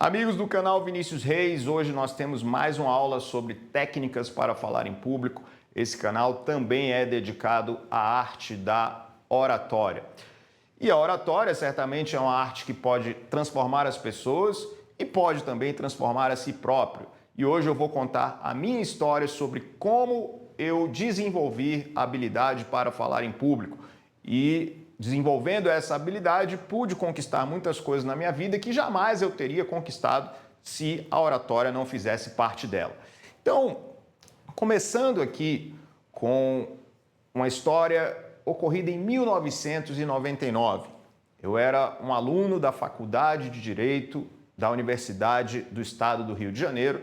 Amigos do canal Vinícius Reis, hoje nós temos mais uma aula sobre técnicas para falar em público. Esse canal também é dedicado à arte da oratória. E a oratória certamente é uma arte que pode transformar as pessoas e pode também transformar a si próprio. E hoje eu vou contar a minha história sobre como eu desenvolvi a habilidade para falar em público. E desenvolvendo essa habilidade, pude conquistar muitas coisas na minha vida que jamais eu teria conquistado se a oratória não fizesse parte dela. Então, começando aqui com uma história ocorrida em 1999. Eu era um aluno da Faculdade de Direito da Universidade do Estado do Rio de Janeiro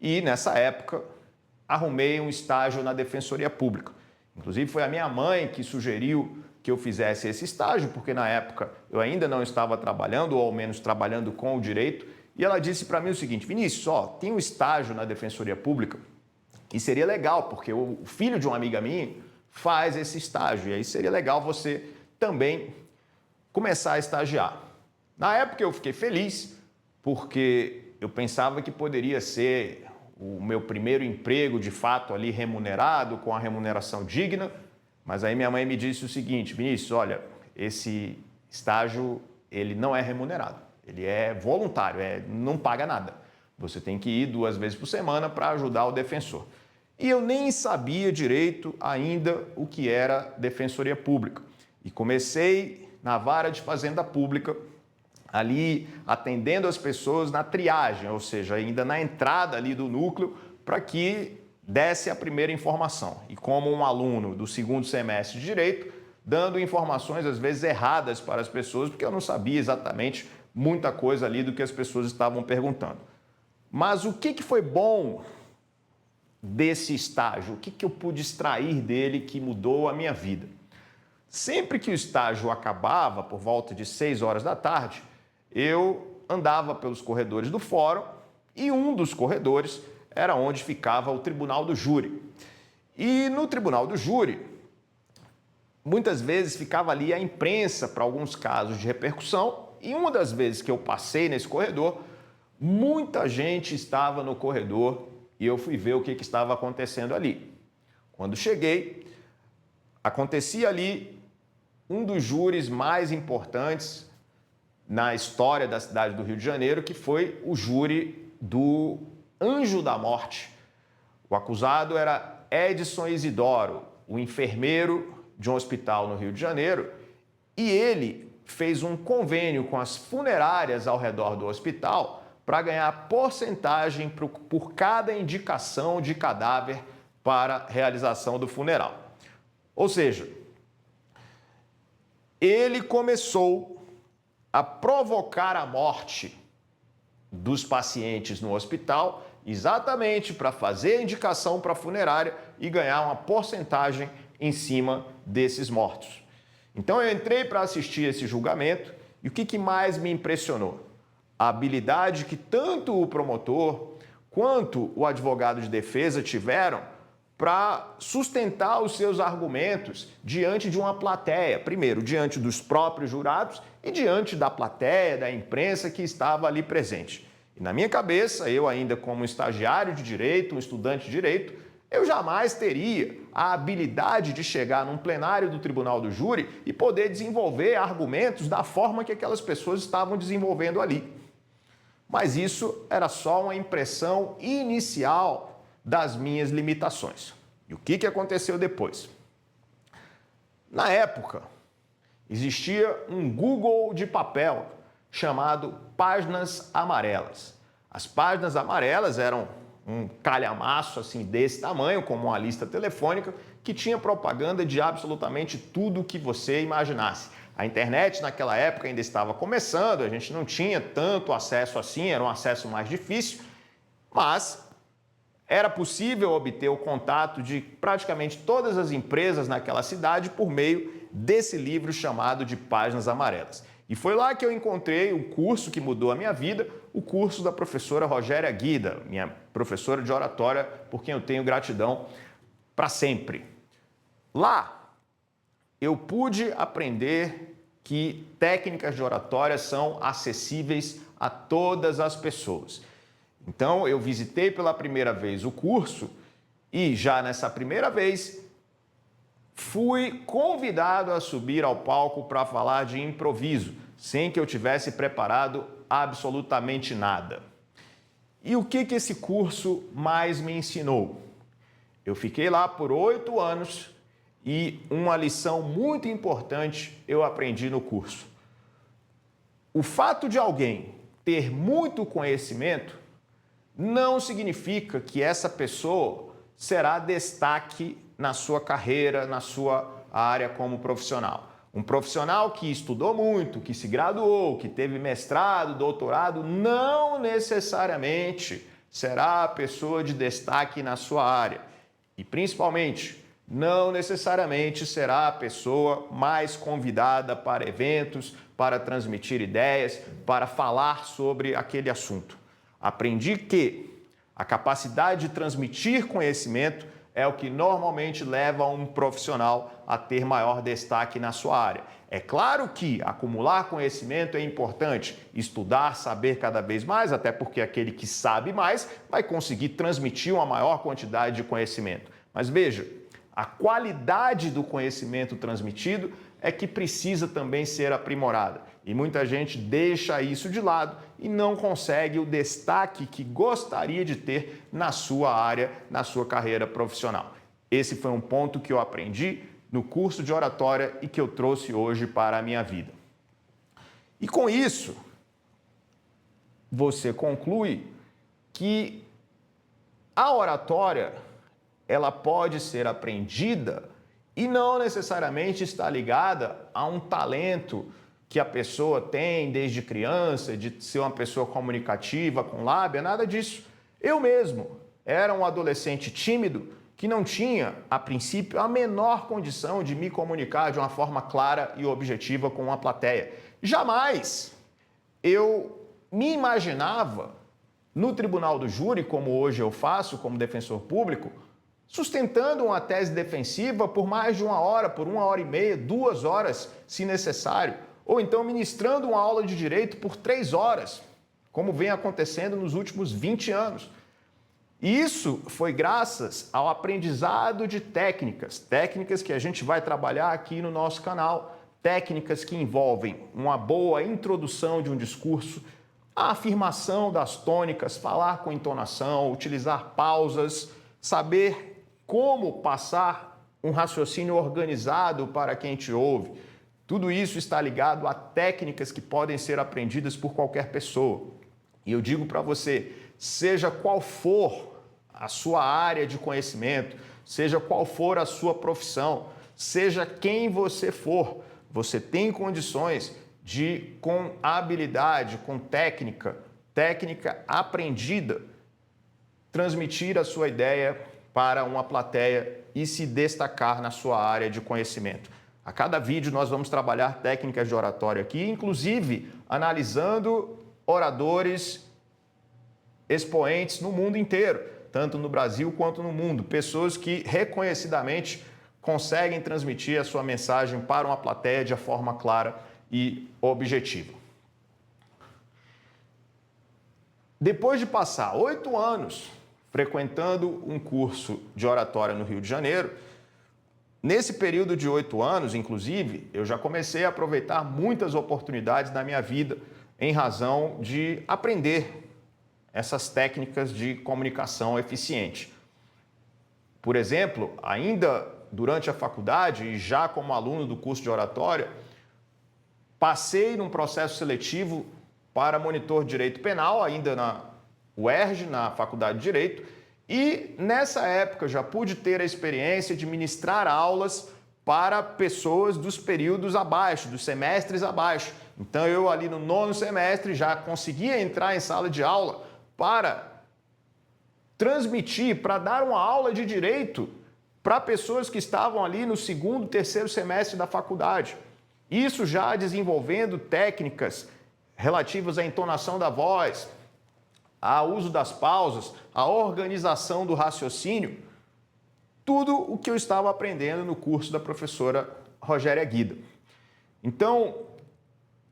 e, nessa época, arrumei um estágio na Defensoria Pública. Inclusive, foi a minha mãe que sugeriu que eu fizesse esse estágio, porque na época eu ainda não estava trabalhando, ou ao menos trabalhando com o direito, e ela disse para mim o seguinte: Vinícius, tem um estágio na Defensoria Pública e seria legal, porque o filho de uma amiga minha faz esse estágio, e aí seria legal você também começar a estagiar. Na época eu fiquei feliz, porque eu pensava que poderia ser o meu primeiro emprego de fato ali remunerado, com a remuneração digna. Mas aí minha mãe me disse o seguinte: Vinícius, olha, esse estágio ele não é remunerado, ele é voluntário, não paga nada. Você tem que ir 2 vezes por semana para ajudar o defensor. E eu nem sabia direito ainda o que era Defensoria Pública. E comecei na vara de Fazenda Pública, ali atendendo as pessoas na triagem, ou seja, ainda na entrada ali do núcleo, para que desse a primeira informação. E como um aluno do segundo semestre de Direito, dando informações às vezes erradas para as pessoas, porque eu não sabia exatamente muita coisa ali do que as pessoas estavam perguntando. Mas o que foi bom desse estágio? O que eu pude extrair dele que mudou a minha vida? Sempre que o estágio acabava, por volta de 6 horas da tarde, eu andava pelos corredores do fórum e um dos corredores era onde ficava o Tribunal do Júri. E no Tribunal do Júri, muitas vezes ficava ali a imprensa para alguns casos de repercussão, e uma das vezes que eu passei nesse corredor, muita gente estava no corredor e eu fui ver o que estava acontecendo ali. Quando cheguei, acontecia ali um dos júris mais importantes na história da cidade do Rio de Janeiro, que foi o júri do Anjo da Morte. O acusado era Edson Isidoro, o enfermeiro de um hospital no Rio de Janeiro, e ele fez um convênio com as funerárias ao redor do hospital para ganhar porcentagem por cada indicação de cadáver para a realização do funeral. Ou seja, ele começou a provocar a morte dos pacientes no hospital, exatamente para fazer a indicação para a funerária e ganhar uma porcentagem em cima desses mortos. Então eu entrei para assistir esse julgamento e o que mais me impressionou? A habilidade que tanto o promotor quanto o advogado de defesa tiveram para sustentar os seus argumentos diante de uma plateia, primeiro diante dos próprios jurados e diante da plateia, da imprensa que estava ali presente. E na minha cabeça, eu ainda como estagiário de direito, um estudante de direito, eu jamais teria a habilidade de chegar num plenário do Tribunal do Júri e poder desenvolver argumentos da forma que aquelas pessoas estavam desenvolvendo ali. Mas isso era só uma impressão inicial das minhas limitações. E o que aconteceu depois? Na época, existia um Google de papel chamado Páginas Amarelas. As páginas amarelas eram um calhamaço assim desse tamanho, como uma lista telefônica, que tinha propaganda de absolutamente tudo que você imaginasse. A internet naquela época ainda estava começando, a gente não tinha tanto acesso assim, era um acesso mais difícil, mas era possível obter o contato de praticamente todas as empresas naquela cidade por meio desse livro chamado de Páginas Amarelas. E foi lá que eu encontrei o curso que mudou a minha vida, o curso da professora Rogéria Guida, minha professora de oratória, por quem eu tenho gratidão para sempre. Lá eu pude aprender que técnicas de oratória são acessíveis a todas as pessoas. Então, eu visitei pela primeira vez o curso e já nessa primeira vez fui convidado a subir ao palco para falar de improviso, sem que eu tivesse preparado absolutamente nada. E o que esse curso mais me ensinou? Eu fiquei lá por 8 anos e uma lição muito importante eu aprendi no curso. O fato de alguém ter muito conhecimento não significa que essa pessoa será destaque na sua carreira, na sua área como profissional. Um profissional que estudou muito, que se graduou, que teve mestrado, doutorado, não necessariamente será a pessoa de destaque na sua área. E principalmente, não necessariamente será a pessoa mais convidada para eventos, para transmitir ideias, para falar sobre aquele assunto. Aprendi que a capacidade de transmitir conhecimento é o que normalmente leva um profissional a ter maior destaque na sua área. É claro que acumular conhecimento é importante, estudar, saber cada vez mais, até porque aquele que sabe mais vai conseguir transmitir uma maior quantidade de conhecimento. Mas veja, a qualidade do conhecimento transmitido é que precisa também ser aprimorada. E muita gente deixa isso de lado e não consegue o destaque que gostaria de ter na sua área, na sua carreira profissional. Esse foi um ponto que eu aprendi no curso de oratória e que eu trouxe hoje para a minha vida. E com isso, você conclui que a oratória ela pode ser aprendida e não necessariamente está ligada a um talento que a pessoa tem desde criança, de ser uma pessoa comunicativa, com lábia, nada disso. Eu mesmo era um adolescente tímido que não tinha, a princípio, a menor condição de me comunicar de uma forma clara e objetiva com uma plateia. Jamais eu me imaginava no tribunal do júri, como hoje eu faço como defensor público, sustentando uma tese defensiva por mais de 1 hora, por 1h30, 2 horas, se necessário, ou então ministrando uma aula de direito por 3 horas, como vem acontecendo nos últimos 20 anos. E isso foi graças ao aprendizado de técnicas que a gente vai trabalhar aqui no nosso canal, técnicas que envolvem uma boa introdução de um discurso, a afirmação das tônicas, falar com entonação, utilizar pausas, saber como passar um raciocínio organizado para quem te ouve. Tudo isso está ligado a técnicas que podem ser aprendidas por qualquer pessoa. E eu digo para você, seja qual for a sua área de conhecimento, seja qual for a sua profissão, seja quem você for, você tem condições de, com habilidade, com técnica aprendida, transmitir a sua ideia para uma plateia e se destacar na sua área de conhecimento. A cada vídeo nós vamos trabalhar técnicas de oratória aqui, inclusive analisando oradores expoentes no mundo inteiro, tanto no Brasil quanto no mundo, pessoas que reconhecidamente conseguem transmitir a sua mensagem para uma plateia de forma clara e objetiva. Depois de passar 8 anos frequentando um curso de oratória no Rio de Janeiro, nesse período de 8 anos, inclusive, eu já comecei a aproveitar muitas oportunidades da minha vida em razão de aprender essas técnicas de comunicação eficiente. Por exemplo, ainda durante a faculdade e já como aluno do curso de oratória, passei num processo seletivo para monitor de direito penal, ainda na UERJ, na Faculdade de Direito, e nessa época já pude ter a experiência de ministrar aulas para pessoas dos períodos abaixo, dos semestres abaixo. Então eu ali no 9º semestre já conseguia entrar em sala de aula para transmitir, para dar uma aula de direito para pessoas que estavam ali no 2º, 3º semestre da faculdade. Isso já desenvolvendo técnicas relativas à entonação da voz, ao uso das pausas, à organização do raciocínio, tudo o que eu estava aprendendo no curso da professora Rogéria Guida. Então,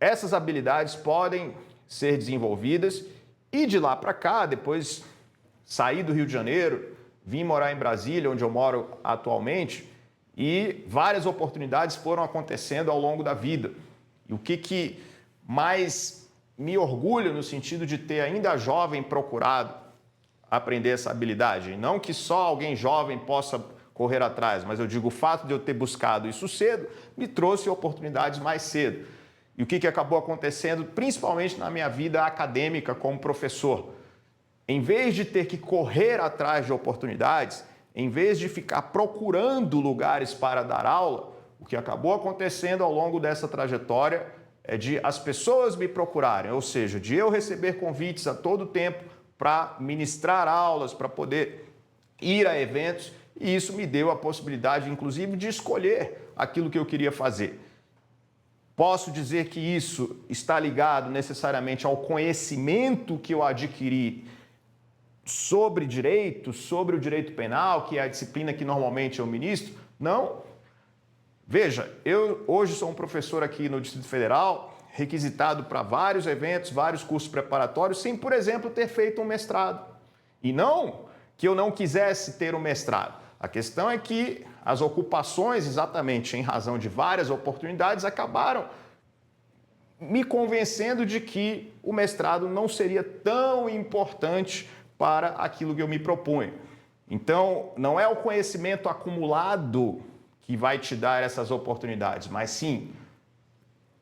essas habilidades podem ser desenvolvidas. E de lá para cá, depois saí do Rio de Janeiro, vim morar em Brasília, onde eu moro atualmente, e várias oportunidades foram acontecendo ao longo da vida. E o que mais me orgulha no sentido de ter ainda jovem procurado aprender essa habilidade. Não que só alguém jovem possa correr atrás, mas eu digo o fato de eu ter buscado isso cedo me trouxe oportunidades mais cedo. E o que acabou acontecendo, principalmente na minha vida acadêmica como professor? Em vez de ter que correr atrás de oportunidades, em vez de ficar procurando lugares para dar aula, o que acabou acontecendo ao longo dessa trajetória é de as pessoas me procurarem, ou seja, de eu receber convites a todo tempo para ministrar aulas, para poder ir a eventos, e isso me deu a possibilidade, inclusive, de escolher aquilo que eu queria fazer. Posso dizer que isso está ligado necessariamente ao conhecimento que eu adquiri sobre direito, sobre o direito penal, que é a disciplina que normalmente eu ministro? Não. Veja, eu hoje sou um professor aqui no Distrito Federal, requisitado para vários eventos, vários cursos preparatórios, sem, por exemplo, ter feito um mestrado. E não que eu não quisesse ter um mestrado. A questão é que as ocupações, exatamente em razão de várias oportunidades, acabaram me convencendo de que o mestrado não seria tão importante para aquilo que eu me proponho. Então, não é o conhecimento acumulado que vai te dar essas oportunidades, mas sim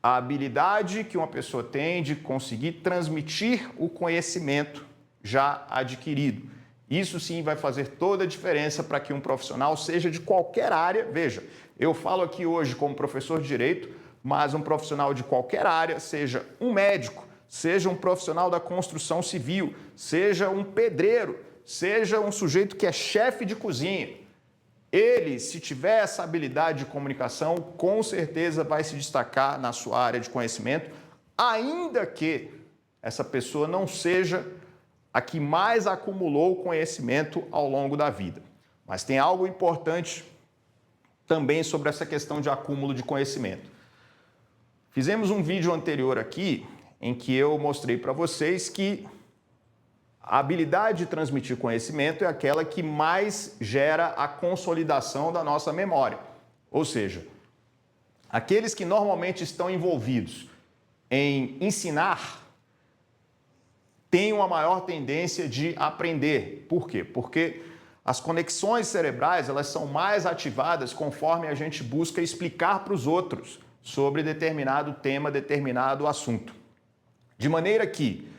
a habilidade que uma pessoa tem de conseguir transmitir o conhecimento já adquirido. Isso sim vai fazer toda a diferença para que um profissional, seja de qualquer área, veja, eu falo aqui hoje como professor de direito, mas um profissional de qualquer área, seja um médico, seja um profissional da construção civil, seja um pedreiro, seja um sujeito que é chefe de cozinha, ele, se tiver essa habilidade de comunicação, com certeza vai se destacar na sua área de conhecimento, ainda que essa pessoa não seja a que mais acumulou conhecimento ao longo da vida. Mas tem algo importante também sobre essa questão de acúmulo de conhecimento. Fizemos um vídeo anterior aqui em que eu mostrei para vocês que a habilidade de transmitir conhecimento é aquela que mais gera a consolidação da nossa memória. Ou seja, aqueles que normalmente estão envolvidos em ensinar têm uma maior tendência de aprender. Por quê? Porque as conexões cerebrais elas são mais ativadas conforme a gente busca explicar para os outros sobre determinado tema, determinado assunto. De maneira que,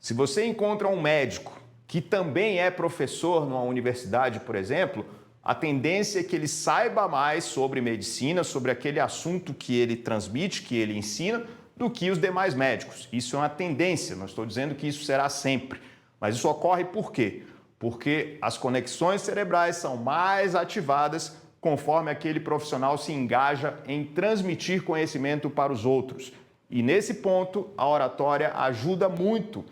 se você encontra um médico que também é professor numa universidade, por exemplo, a tendência é que ele saiba mais sobre medicina, sobre aquele assunto que ele transmite, que ele ensina, do que os demais médicos. Isso é uma tendência, não estou dizendo que isso será sempre. Mas isso ocorre por quê? Porque as conexões cerebrais são mais ativadas conforme aquele profissional se engaja em transmitir conhecimento para os outros. E nesse ponto, a oratória ajuda muito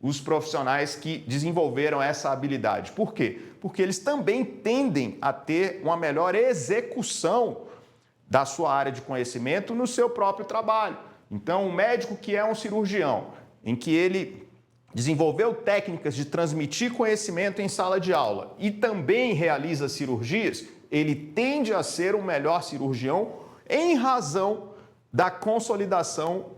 os profissionais que desenvolveram essa habilidade. Por quê? Porque eles também tendem a ter uma melhor execução da sua área de conhecimento no seu próprio trabalho. Então, um médico que é um cirurgião, em que ele desenvolveu técnicas de transmitir conhecimento em sala de aula e também realiza cirurgias, ele tende a ser um melhor cirurgião em razão da consolidação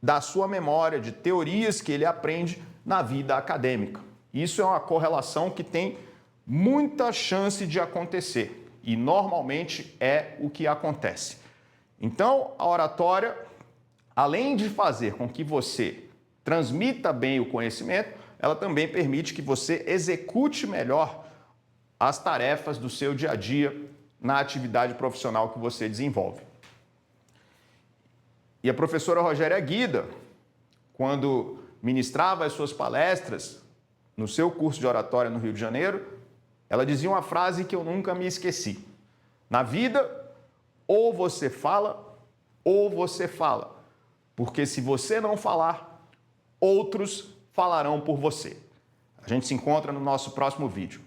da sua memória, de teorias que ele aprende na vida acadêmica. Isso é uma correlação que tem muita chance de acontecer e normalmente é o que acontece. Então, a oratória, além de fazer com que você transmita bem o conhecimento, ela também permite que você execute melhor as tarefas do seu dia a dia na atividade profissional que você desenvolve. E a professora Rogéria Guida, quando ministrava as suas palestras no seu curso de oratória no Rio de Janeiro, ela dizia uma frase que eu nunca me esqueci. Na vida, ou você fala, porque se você não falar, outros falarão por você. A gente se encontra no nosso próximo vídeo.